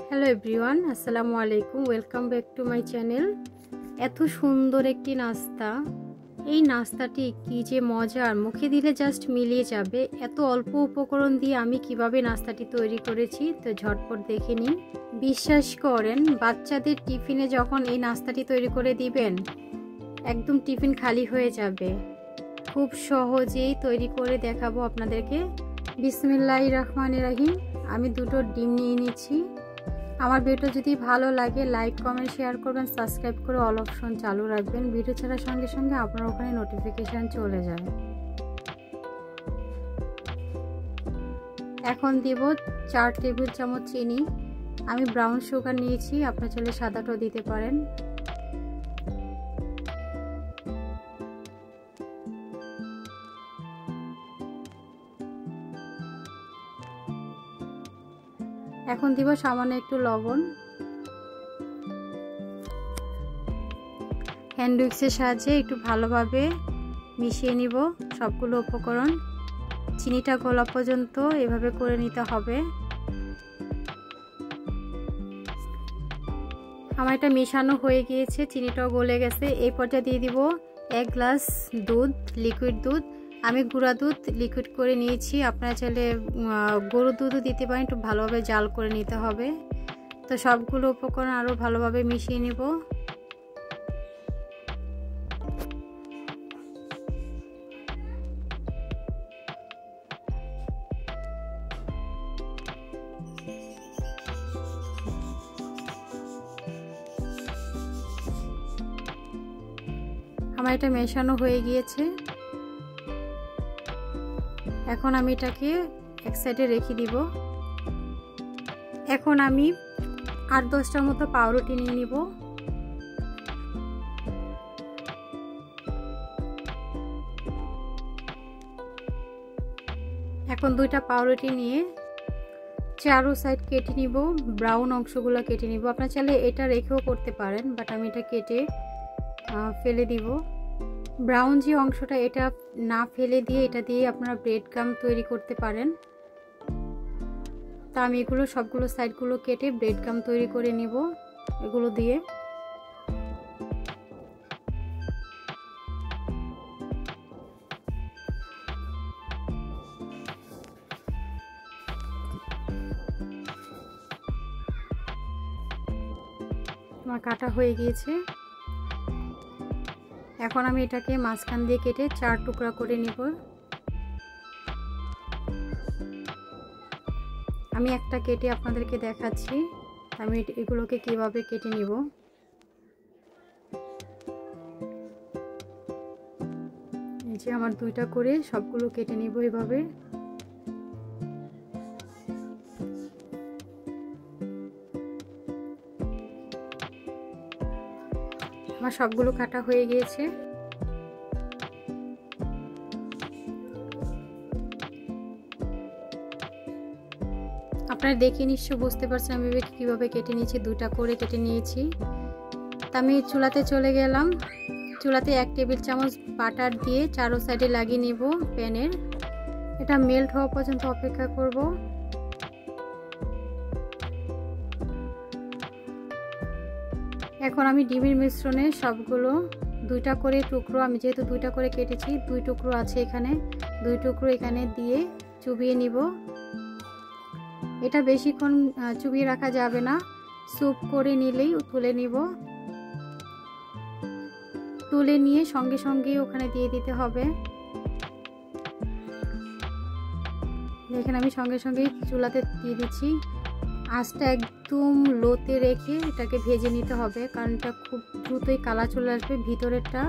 Hello everyone, আসসালামু আলাইকুম। Welcome back to my channel. এত সুন্দর একটি নাস্তা, এই নাস্তাটি কি যে মজার, মুখে দিলে জাস্ট মিলিয়ে যাবে। এত অল্প উপকরণ দিয়ে আমি কিভাবে নাস্তাটি তৈরি করেছি তো ঝটপট দেখে নিন। বিশ্বাস করেন, বাচ্চাদের টিফিনে যখন এই নাস্তাটি তৈরি করে দিবেন, একদম টিফিন খালি হয়ে যাবে। খুব সহজেই তৈরি করে দেখাবো আপনাদেরকে। বিসমিল্লাহির রহমানির রহিম। আমি দুটো ডিম নিয়ে নিচ্ছি। আমার ভিডিও যদি ভালো লাগে লাইক কমেন্ট শেয়ার করবেন, সাবস্ক্রাইব করে অল অপশন চালু রাখবেন। ভিডিও ছাড়ার সঙ্গে সঙ্গে আপনার ওখানে নোটিফিকেশান চলে যায়। এখন দিব 4 টেবিল চামচ চিনি। আমি ব্রাউন সুগার নিয়েছি, আপনার চাইলে সাদাটাও দিতে পারেন। এখন দিব সামান্য একটু লবণ। হ্যান্ড উইক্সের সাহায্যে একটু ভালোভাবে মিশিয়ে নিব সবগুলো উপকরণ। চিনিটা গলা পর্যন্ত এভাবে করে নিতে হবে। আমার এটা মেশানো হয়ে গিয়েছে, চিনিটাও গলে গেছে। এই পর্যায়ে দিয়ে দিব 1 গ্লাস দুধ, লিকুইড দুধ। আমি গুঁড়া দুধ লিকুইড করে নিয়েছি, আপনারা চাইলে গরুর দুধও দিতে পারেন। একটু ভালোভাবে জাল করে নিতে হবে। তো সবগুলো উপকরণ আরও ভালোভাবে মিশিয়ে নেব। আমার এটা মেশানো হয়ে গিয়েছে। এখন আমি এটাকে এক সাইডে রেখে দিব। এখন আমি 8-10টার মতো পাউরুটি নিয়ে নিব। এখন 2টা পাউরুটি নিয়ে চারো সাইড কেটে নিব, ব্রাউন অংশগুলো কেটে নিব। আপনারা চাইলে এটা রেখেও করতে পারেন, বাট আমি এটা কেটে ফেলে দিব। ব্রাউন যে অংশটা, এটা না ফেলে দিয়ে এটা দিয়ে আপনারা ব্রেড গাম তৈরি করতে পারেন। তা আমি এগুলো সবগুলো সাইডগুলো কেটে ব্রেড গাম তৈরি করে নিব এগুলো দিয়ে। আমার কাটা হয়ে গিয়েছে। এখন আমি এটাকে মাঝখান দিয়ে কেটে 4 টুকরা করে নিব। আমি একটা কেটে আপনাদেরকে দেখাচ্ছি আমি এগুলোকে কিভাবে কেটে নিব। এই যে আমার 2টা করে সবগুলো কেটে নিব এভাবে। আমার সবগুলো কাটা হয়ে গিয়েছে। আপনারা দেখে নিশ্চয় বুঝতে পারছেন আমি কিভাবে কেটে নিয়েছি। 2টা করে কেটে নিয়েছি। তা আমি চুলাতে চলে গেলাম। চুলাতে 1 টেবিল চামচ বাটার দিয়ে চারো সাইডে লাগিয়ে নেব প্যানের। এটা মেল্ট হওয়া পর্যন্ত অপেক্ষা করব। এখন আমি ডিমের মিশ্রণে সবগুলো 2টা করে টুকরো, আমি যেহেতু 2টা করে কেটেছি, 2 টুকরো আছে এখানে, 2 টুকরো এখানে দিয়ে চুবিয়ে নিব। এটা বেশিক্ষণ চুবিয়ে রাখা যাবে না, স্যুপ করে নিলেই তুলে নিব। তুলে নিয়ে সঙ্গে সঙ্গে ওখানে দিয়ে দিতে হবে। দেখেন আমি সঙ্গে সঙ্গে চুলাতে দিয়ে দিচ্ছি। আঁচটা একদম লোতে রেখে এটাকে ভেজে নিতে হবে, কারণ এটা খুব দ্রুতই কালার চলে আসবে, ভিতরেরটা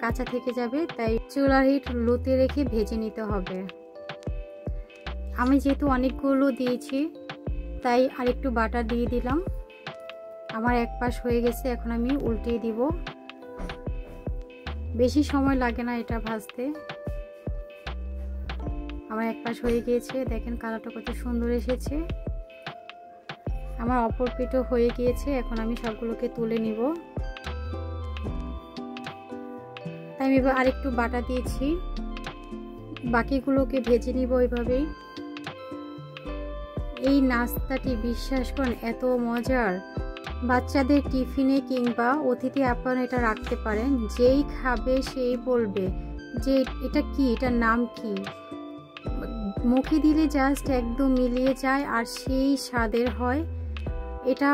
কাঁচা থেকে যাবে। তাই চুলার হিট লোতে রেখে ভেজে নিতে হবে। আমি যেহেতু অনেকগুলো দিয়েছি তাই আরেকটু বাটার দিয়ে দিলাম। আমার এক পাশ হয়ে গেছে, এখন আমি উল্টিয়ে দিব। বেশি সময় লাগে না এটা ভাজতে। আমার এক পাশ হয়ে গিয়েছে, দেখেন কালারটা কত সুন্দর এসেছে। আমার অপর পিঠও হয়ে গিয়েছে। এখন আমি সবগুলোকে তুলে নিব। তাই আমি এবার আরেকটু বাটা দিয়েছি, বাকিগুলোকে ভেজে নিব এইভাবেই। এই নাস্তাটি বিশ্বাস করুন এত মজার, বাচ্চাদের টিফিনে কিংবা অতিথি আপ্যায়নে এটা রাখতে পারেন। যেই খাবে সেই বলবে যে এটা কি, এটার নাম কি। মুখে দিলে জাস্ট একদম মিলিয়ে যায় আর সেই স্বাদের হয়। এটা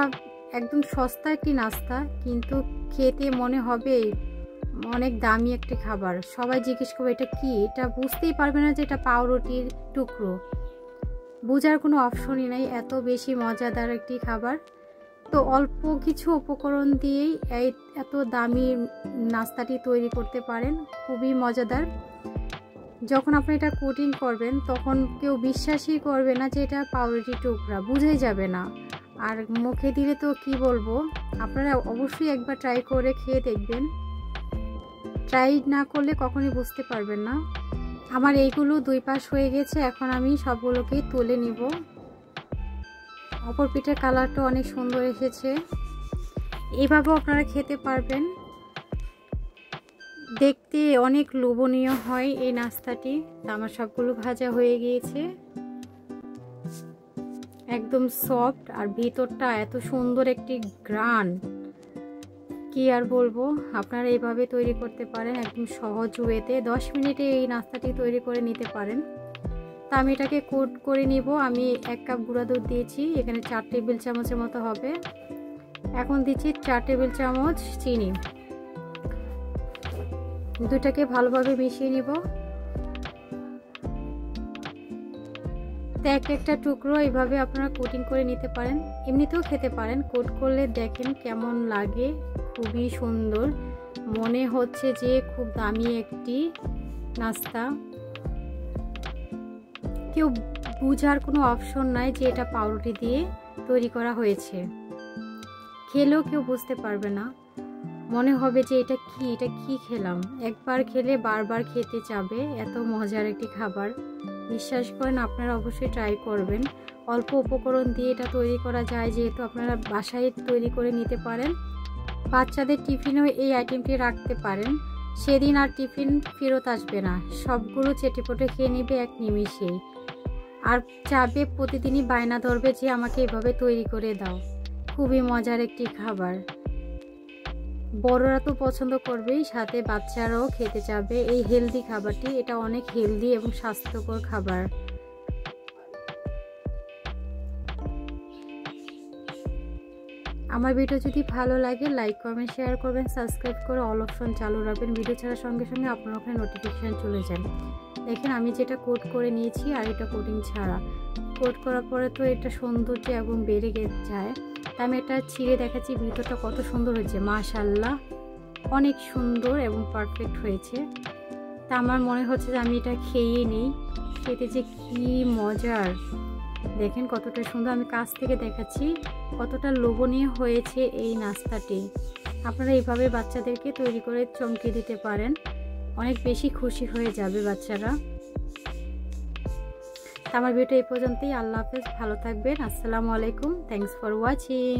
একদম সস্তা একটি নাস্তা, কিন্তু খেতে মনে হবে অনেক দামি একটি খাবার। সবাই জিজ্ঞেস করবে এটা কি, এটা বুঝতেই পারবে না যে এটা পাউরুটির টুকরো। বোঝার কোনো অপশনই নেই, এত বেশি মজাদার একটি খাবার। তো অল্প কিছু উপকরণ দিয়েই এত দামি নাস্তাটি তৈরি করতে পারেন, খুবই মজাদার। যখন আপনি এটা কোটিং করবেন তখন কেউ বিশ্বাসই করবে না যে এটা পাউরুটির টুকরা, বুঝাই যাবে না। আর মুখে দিলে তো কি বলবো, আপনারা অবশ্যই একবার ট্রাই করে খেয়ে দেখবেন। ট্রাই না করলে কখনোই বুঝতে পারবেন না। আমার এইগুলো 2 পাশ হয়ে গেছে, এখন আমি সবগুলোকেই তুলে নিব। অপর পিঠের কালারটা অনেক সুন্দর এসেছে। এভাবেও আপনারা খেতে পারবেন, দেখতে অনেক লোভনীয় হয় এই নাস্তাটি। আমার সবগুলো ভাজা হয়ে গিয়েছে, একদম সফট আর ভিতরটা এত সুন্দর একটি গ্রান, কি আর বলবো। আপনারা এইভাবে তৈরি করতে পারেন একদম সহজ ওয়েতে, 10 মিনিটে এই নাস্তাটি তৈরি করে নিতে পারেন। তা আমি এটাকে কোট করে নিব। আমি 1 কাপ গুঁড়া দুধ দিয়েছি, এখানে 4 টেবিল চামচের মতো হবে। এখন দিচ্ছি 4 টেবিল চামচ চিনি। দুটাকে ভালোভাবে মিশিয়ে নিব। একটা টুকরো এইভাবে আপনারা কোটিং করে নিতে পারেন, এমনিতেও খেতে পারেন। কোট করলে দেখেন কেমন লাগে, খুবই সুন্দর, মনে হচ্ছে যে খুব দামি একটি নাস্তা। কেউ বুঝার কোনো অপশন নাই যে এটা পাউরুটি দিয়ে তৈরি করা হয়েছে। খেলেও কেউ বুঝতে পারবে না, মনে হবে যে এটা কি খেলাম। একবার খেলে বারবার খেতে চাবে, এত মজার একটি খাবার। বিশ্বাস করেন, আপনারা অবশ্যই ট্রাই করবেন। অল্প উপকরণ দিয়ে এটা তৈরি করা যায়, যেহেতু আপনারা বাসায় তৈরি করে নিতে পারেন। বাচ্চাদের টিফিনেও এই আইটেমটি রাখতে পারেন, সেদিন আর টিফিন ফেরত আসবে না, সবগুলো চেটেপটে খেয়ে নেবে এক নিমিষেই। আর চাবে প্রতিদিনই বায়না ধরবে যে আমাকে এভাবে তৈরি করে দাও। খুবই মজার একটি খাবার, বড়রা তো পছন্দ করবেই, সাথে বাচ্চারাও খেতে চাবে এই হেলদি খাবারটি। এটা অনেক হেলদি এবং স্বাস্থ্যকর খাবার। আমার ভিডিও যদি ভালো লাগে লাইক কমেন্ট শেয়ার করবেন, সাবস্ক্রাইব করে অল অপশন চালু রাখবেন। ভিডিও ছাড়ার সঙ্গে সঙ্গে আপনার ওখানে নোটিফিকেশান চলে যায়। দেখেন আমি যেটা কোট করে নিয়েছি আর এটা কোটিং ছাড়া। কোট করার পরে তো এটা সৌন্দর্য এবং বেড়ে যায়। তা আমি এটা ছিঁড়ে দেখাচ্ছি ভিতরটা কত সুন্দর হয়েছে, মাশাআল্লাহ অনেক সুন্দর এবং পারফেক্ট হয়েছে। তা আমার মনে হচ্ছে যে আমি এটা খেয়েই নিই, খেতে যে কি মজার। দেখেন কতটা সুন্দর, আমি কাছ থেকে দেখাচ্ছি কতটা লোভনীয় হয়েছে এই নাস্তাটি। আপনারা এইভাবে বাচ্চাদেরকে তৈরি করে চমকে দিতে পারেন, অনেক বেশি খুশি হয়ে যাবে বাচ্চারা। আমার ভিডিও এই পর্যন্তই। আল্লাহ হাফেজ, ভালো থাকবেন। আসসালামু আলাইকুম, থ্যাংকস ফর ওয়াচিং।